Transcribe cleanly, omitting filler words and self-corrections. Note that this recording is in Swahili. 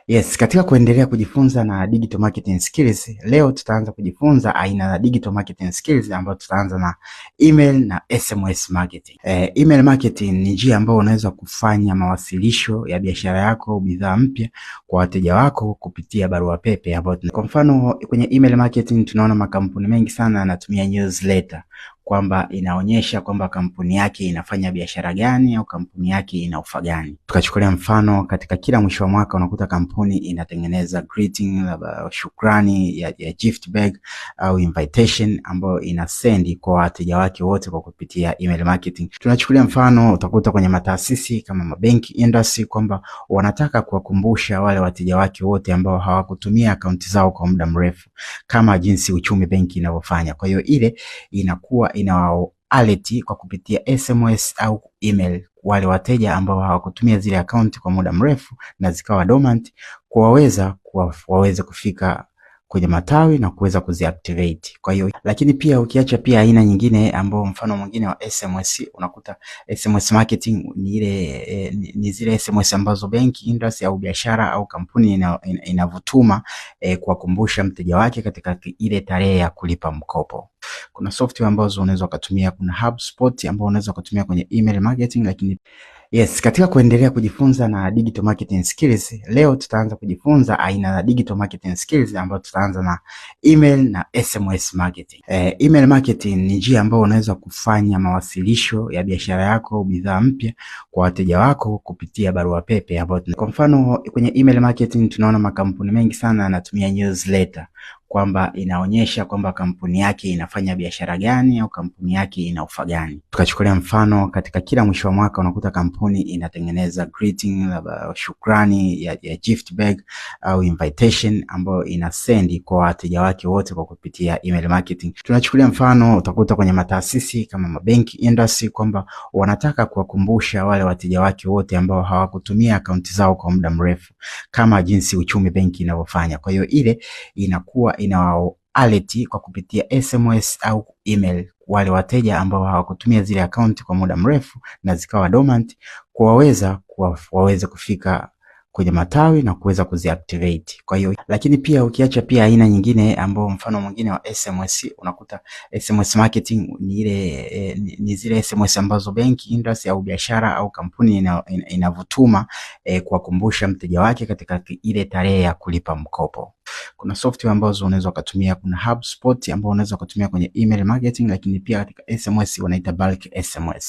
Yes, katika kuendelea kujifunza na digital marketing skills, leo tutaanza kujifunza aina za digital marketing skills ambayo tutaanza na email na SMS marketing. Email marketing ni njia ambayo unaweza kufanya mawasilisho ya biashara yako, bidhaa mpya kwa wateja wako kupitia barua pepe ambayo kwa mfano kwenye email marketing tunaona makampuni mengi sana yanatumia newsletter kwamba inaonyesha kwamba kampuni yake inafanya biashara gani au kampuni yake ina ofa gani. Tukachukulia mfano katika kila mwisho wa mwaka unakuta kampuni inatengeneza greeting, shukrani ya gift bag au invitation ambayo inasendi kwa wateja wake wote kwa kupitia email marketing. Tunachukulia mfano utakuta kwenye mataasisi kama mabenki industry kwamba wanataka kuwakumbusha wale wateja wake wote ambao hawakutumia akaunti zao kwa muda mrefu kama jinsi Uchumi Benki inavyofanya. Kwa hiyo ile inakuwa ina alert kwa kupitia SMS au email wale wateja ambao hawakutumia zile account kwa muda mrefu na zikawa dormant, waweze kufika kwenye matawi na kuweza kuziactivate. Kwa hiyo lakini pia ukiacha pia aina nyingine ambao mfano mwingine wa SMS, unakuta SMS marketing ni ile ni zile SMS ambazo benki industry au biashara au kampuni inavutuma kuwakumbusha mteja wake katika ile tarehe ya kulipa mkopo. Kuna software ambazo unaweza kutumia, kuna HubSpot ambao unaweza kutumia kwenye email marketing. Lakini yes, katika kuendelea kujifunza na digital marketing skills, leo tutaanza kujifunza aina za digital marketing skills ambazo tutaanza na email na SMS marketing. Email marketing ni njia ambayo unaweza kufanya mawasilisho ya biashara yako, bidhaa mpya kwa wateja wako kupitia barua pepe ambayo kwa mfano kwenye email marketing tunaona makampuni mengi sana yanatumia newsletter kwamba inaonyesha kwamba kampuni yake inafanya biashara gani au kampuni yake ina ofa gani. Tukachukulia mfano katika kila mwisho wa mwaka unakuta kampuni inatengeneza greeting, shukrani ya gift bag au invitation ambayo inasendi kwa wateja wake wote kwa kupitia email marketing. Tunachukulia mfano utakuta kwenye mataasisi kama mabenki industry kwamba wanataka kuwakumbusha wale wateja wake wote ambao hawakutumia akaunti zao kwa muda mrefu kama jinsi Uchumi Benki inavyofanya. Kwa hiyo ile inakuwa ina alert kwa kupitia SMS au email wale wateja ambao hawakutumia zile account kwa muda mrefu na zikawa dormant, waweze kufika kwenye matawi na kuweza kuziactivate. Kwa hiyo lakini pia ukiacha pia aina nyingine ambao mfano mwingine wa SMS, unakuta SMS marketing ni ile ni zile SMS ambazo benki industry au biashara au kampuni inavutuma kuwakumbusha mteja wake katika ile tarehe ya kulipa mkopo. Kuna software ambazo unaweza kutumia, kuna HubSpot ambao unaweza kutumia kwenye email marketing, lakini pia katika SMS wanaita bulk SMS.